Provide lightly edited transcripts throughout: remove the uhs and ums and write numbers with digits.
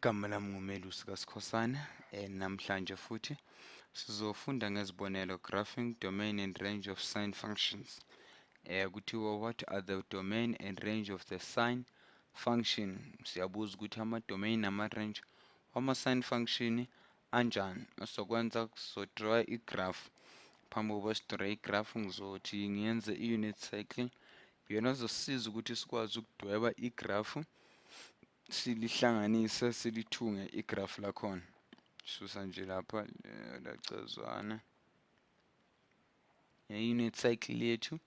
Igama lami nguMelusi kaSkhosana, namhlanje futhi sizofunda ngezibonelo graphing, domain and range of sine functions. Kuthiwa what are the domain and range of the sine function? Siyabuza ukuthi ama-domain nama-range wama-sine function anjani. Sokwenza sizodraw i-graph. Phambi kokuba sidraw i-graph ngizothi ngiyenze i-unit cycle. Yona izosisiza ukuthi sikwazi ukudweba i-graph silihlanganise silithunge igraph lakhona. Susa nje lapha lacazwana unit cycle yethu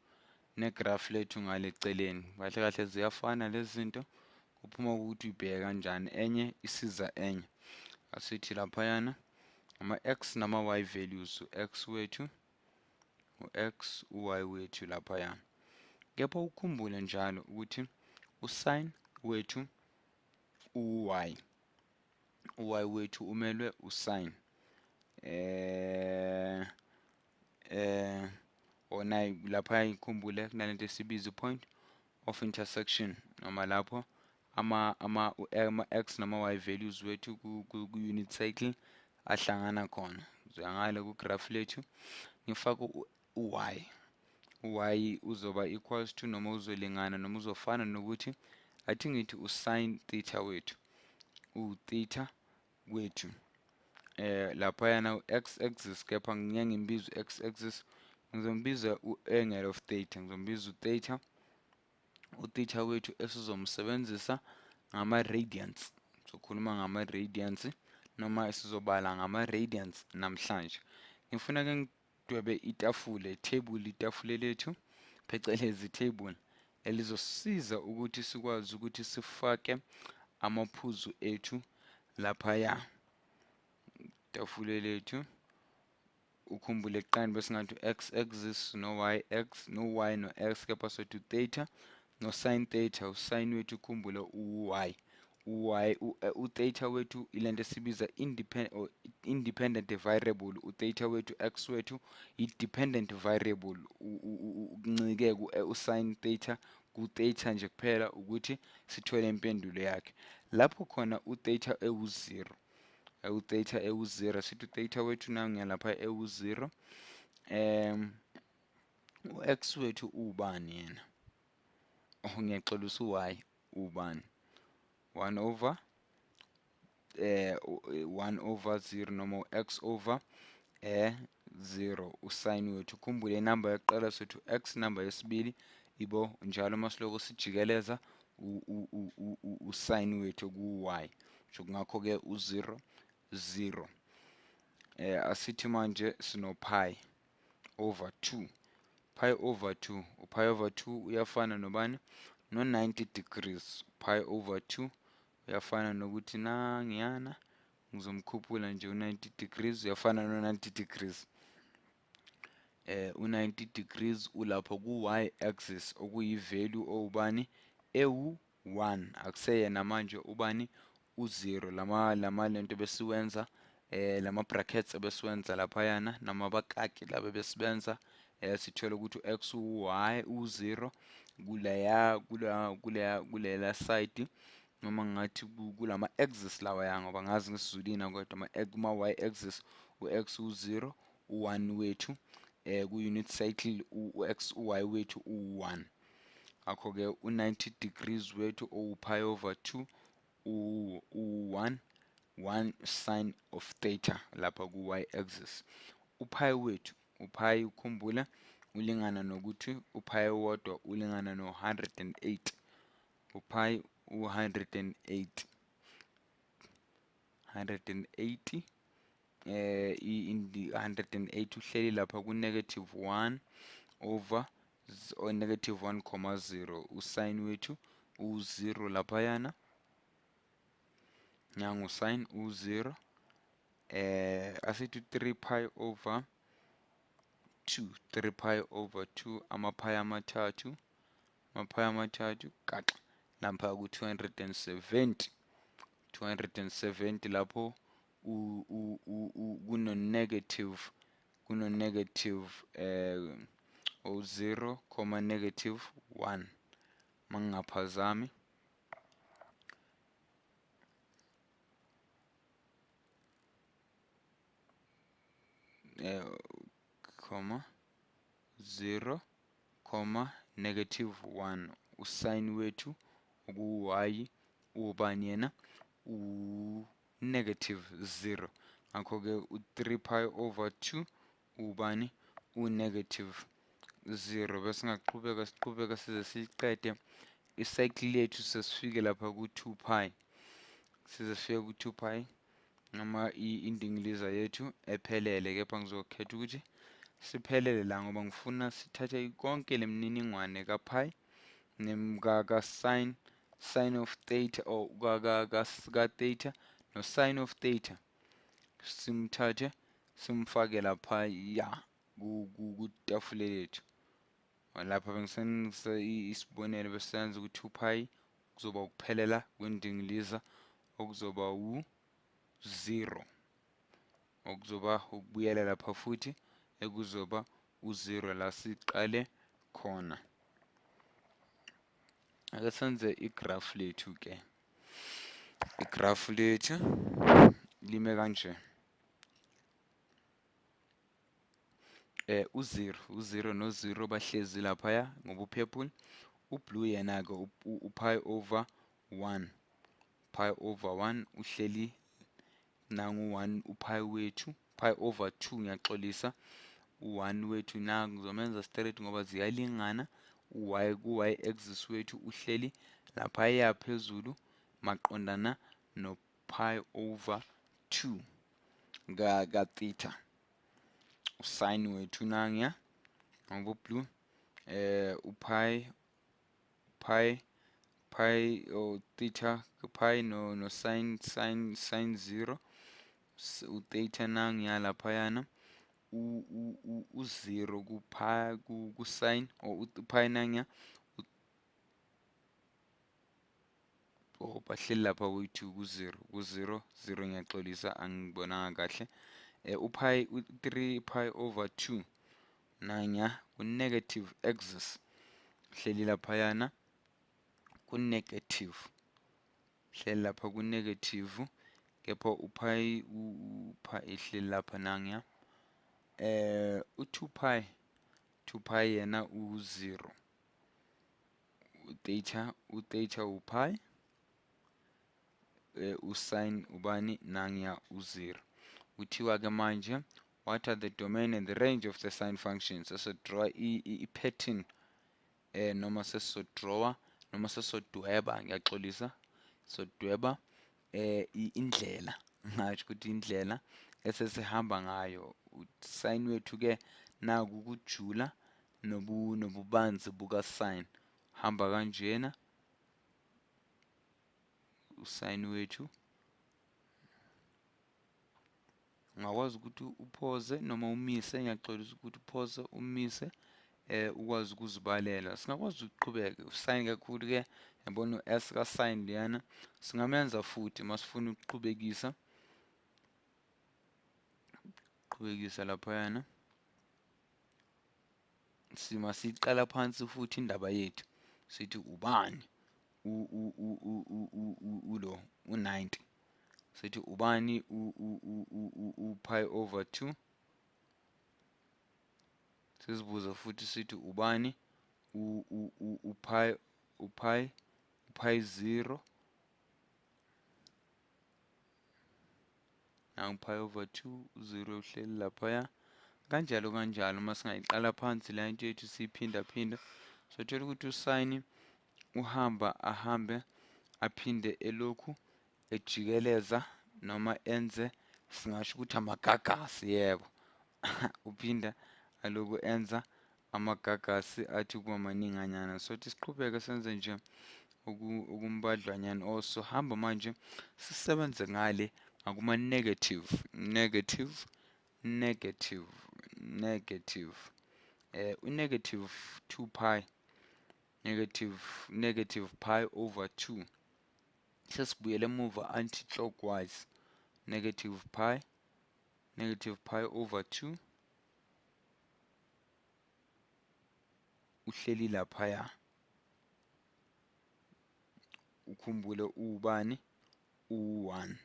negraph lethu ngale eceleni. Kahle kahle ziyafana lezi zinto, kuphuma ukuthi uyibheka kanjani, enye isiza enye. Asithi laphayana ama-x nama-y values, u-x wethu u-x u-y wethu laphayana. Kepha ukhumbule njalo ukuthi usine wethu u-y wethu umelwe usine ona lapha ikhumbule kunalento esibiza point of intersection, noma lapho ama-x nama-y values wethu ku-unit cycle ahlangana khona. Ngale ku-graph lethu ngifaka u-y uzoba equals to, noma uzolingana noma uzofana nokuthi athi ngithi usine theta wethu u-theta wethu laphayana u-x-axis, kepha ngimbiza u-x-axis, ngizombiza u-angle of theta, ngizombiza u-theta wethu esizomsebenzisa ngama-radians. Sokhuluma ngama-radians noma esizobala ngama-radians namhlanje. Ngifuna ke ngidwebe itafule lethu phecelezi table elizosisiza ukuthi sikwazi ukuthi sifake amaphuzu ethu laphaya. Itafule lethu ukhumbule ekuqaleni bese ngathi x-axis no-y-x no-y no-x, kepha sothi theta no-sin theta. Usine wethu ukhumbule u-theta wethu ilento esibiza independent variable. U-theta wethu x wethu i-dependent variable. Kuncike u-sin theta ku-theta nje kuphela ukuthi sithole impendulo yakhe. Lapho khona u-theta ewu-0, u-theta ewu-0, sithi u-theta wethu nangiyalapha ewu-0, u-x wethu ubani yena? Ngiyaxolisa, u-y ubani? 1 over 0 noma u-x over 0 usine wethu. Khumbule inamba yokuqala sethu x, inamba yesibili ibo njalo masiloko sijikeleza usine wethu ku-y. Ngakho ke u-0 0. Asithi manje sino pi over 2. Pi over 2, pi over 2 uyafana nobani? No 90 degrees. Pi over 2 uyafana nokuthi nangiyana ngizomkhuphula nje u-90 degrees, uyafana no-90 degrees. U-90 degrees ulapho ku-y axis okuyi-value owubani? Ewu-1. Akuseyena manje ubani? U-0. Lama lento besiwenza lama brackets ebesiwenza laphayana namabakaki laba besibenza, sithola ukuthi u-x u-y u-0 kuleya side, noma ngathi kulama axis lawa ngoba ngazi ngesizulwini kodwa ama-y axis u-x u-0, u-1 wethu ku-unit cycle u-x u-y wethu u-1. Ngakho ke u-90 degrees wethu owu-pi over 2 u-1 sine of theta lapha ku-y axis. Upi wethu, upi ukhumbula ulingana nokuthi upi wodwa ulingana no-108. Upi u-108, 108 108 uhleli lapha ku-negative 1 over or negative 1,0. Usine wethu u-0 laphayana, usine u-0. Asithi 3 pi over 2, 3 pi over 2, amapi amathathu gaxa lapha ku-270, 270 lapho kuno-negative u-0, negative 1 mangingaphazami. comma 0, comma -1. Usine wethu uku-y ubani yena -0. Ngakho-ke u-3 pi over 2 ubani u-0. Bese siqhubeka size siqede icycle yethu sesifike lapha ku-2 pi. Size sifike ku-2 pi noma indingiliza yethu ephelele, kepha ngizokhetha ukuthi siphelele la ngoba ngifuna sithathe konke lemininingwane ka-pi ka-sin of theta or ka-theta no-sin of theta, simthathe simfake laphaya kutafula lethu. Lapha bengisebenzisa isibonelo besenza ukuthi 2 pi kuzoba ukuphelela kwendingiliza okuzoba u-0, okuzoba ukubuyela lapha futhi ekuzoba u-0 la siqale khona. Ake senze igraph lethu ke. Igraph lethu lime kanje. U0 no0 bahlezi laphaya ngobu-purple. U-blue yena-ke u-pi over 1. Pi over 1 uhleli nangu-1 upi wethu. Pi over 2 ngiyaxolisa. U1 wethu nangu ngizomenza straight ngoba ziyalingana. Ku-y axis wethu uhleli laphaya phezulu maqondana no pi over 2 ka-theta. Usine wethu nangiya ngobu-blue or theta pi no sin 0. U-theta nangiya laphayana u-0 ku-sin or pi nangiya bahleli lapha ku-2 ku-0 0 ngiyaxolisa angibonanga kahle. U-3 pi over 2 nangiya ku-negative axis hleli laphayana ku-negative, hleli lapha ku-negative, kepha upi ihleli lapha nangiya. U-2 pi yena u-0. U-theta u-pi, usine ubani nangiya u-0. Kuthiwa-ke manje what are the domain and the range of the sine functions? Sesodraw i-pattern noma sesodweba, ngiyaxolisa, sodweba indlela, ngasho ukuthi indlela esesihamba ngayo. Usine wethu-ke naku kujula nobubanzi buka-sine hamba kanjena. Usine wethu ungakwazi ukuthi uphoze noma umise, ngiyaxolisa ukuthi uphoze umise ukwazi ukuzibalela. Singakwazi ukuqhubeka usine kakhulu-ke yabona u-s ka-sine leyana singamenza futhi masifuna ukuqhubekisa laphayana. Masiyiqala phansi futhi indaba yethu sithi ubani ulo u-90, sithi ubani u-pi over 2. Sizibuza futhi sithi ubani upi 0 nangu pi over 2 0 uhleli laphaya kanjalo masingayiqala phansi la into yethu siyiphinda sothola ukuthi usine ahambe aphinde elokhu ejikeleza noma enze singasho ukuthi amagagasi, yebo. Uphinda alokhu enza amagagasi athi kuba maninganyana. Sothi siqhubeke senze nje okumbadlwanyana also. Hamba manje sisebenze ngale ngakuma-negative. U-negative 2 pi negative pi over 2. Sesibuyele emuva anti-clockwise. Negative pi over 2 uhleli laphaya. Ukhumbule ubani u1.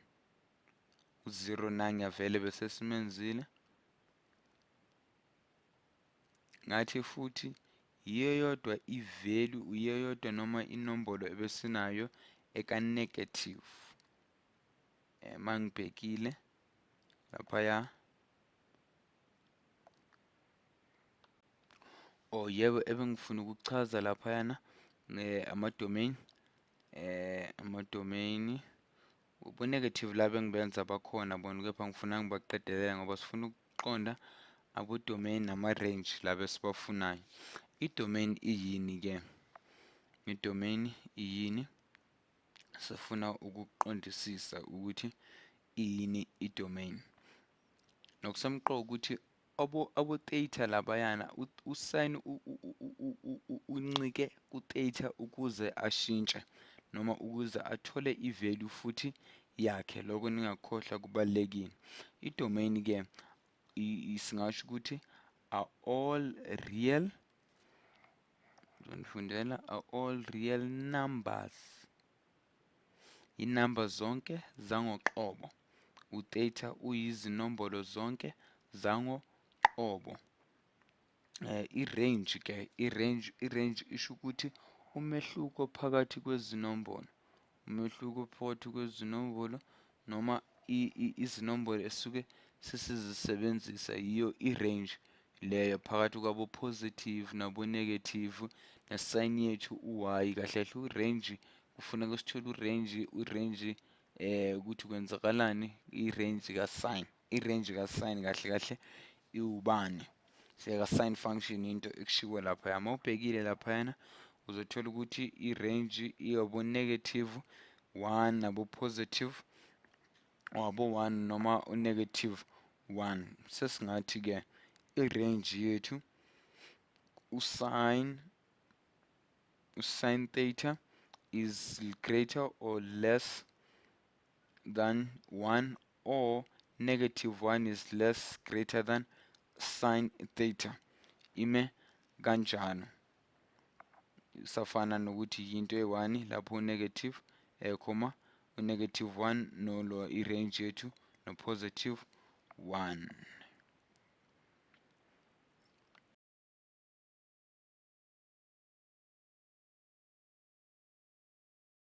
U0 nangiya vele bese simenzile. ngathi futhi iyo yodwa i-value, iyo yodwa noma inombolo ebesinayo eka-negative. Mangibhekile laphaya, yebo ebengifuna ukuchaza laphayana ama-domain, ama-domain ubu-negative la bengibenza bakhona bona, kepha ngifuna ngibaqedelele ngoba sifuna ukuqonda abo-domain nama-range labe sibafunayo. I-domain iyini-ke? I-domain iyini? Sifuna ukuqondisisa ukuthi iyini i-domain. Nokusemqoka ukuthi abo-data labayana usign uncike ku-data ukuze ashintshe noma ukuze athole i-value futhi yakhe. Lokho ningakukhohlwa kubalulekile. I-domain-ke singasho ukuthi are all real, are all real numbers, inamba zonke zangoqobo. U-data uyizinombolo zonke zangoqobo. I-range-ke, i-range isho ukuthi umehluko phakathi kwezinombolo, umehluko phakathi kwezinombolo noma izinombolo esuke sesizisebenzisa, yiyo i-range leyo phakathi kwabo positive nabo negative, ne-sign yethu u-y. Kahle kahle u-range kufuneka sithole u-range ukuthi kwenzakalani, i-range ka-sign, i-range ka-sign kahle kahle iwubani. Ka-sign function into ekushiwo laphaya. Mawubhekile laphayana uzothola ukuthi i-range iyabo negative 1 nabo positive wabo 1 noma u-negative 1. Sesingathi-ke i-range yethu usign theta is greater or less than 1, or negative 1 is less greater than sin theta. Ime kanjalo. Safana nokuthi yinto e-1 lapho negative comma u-negative 1 no i-range yethu no positive 1.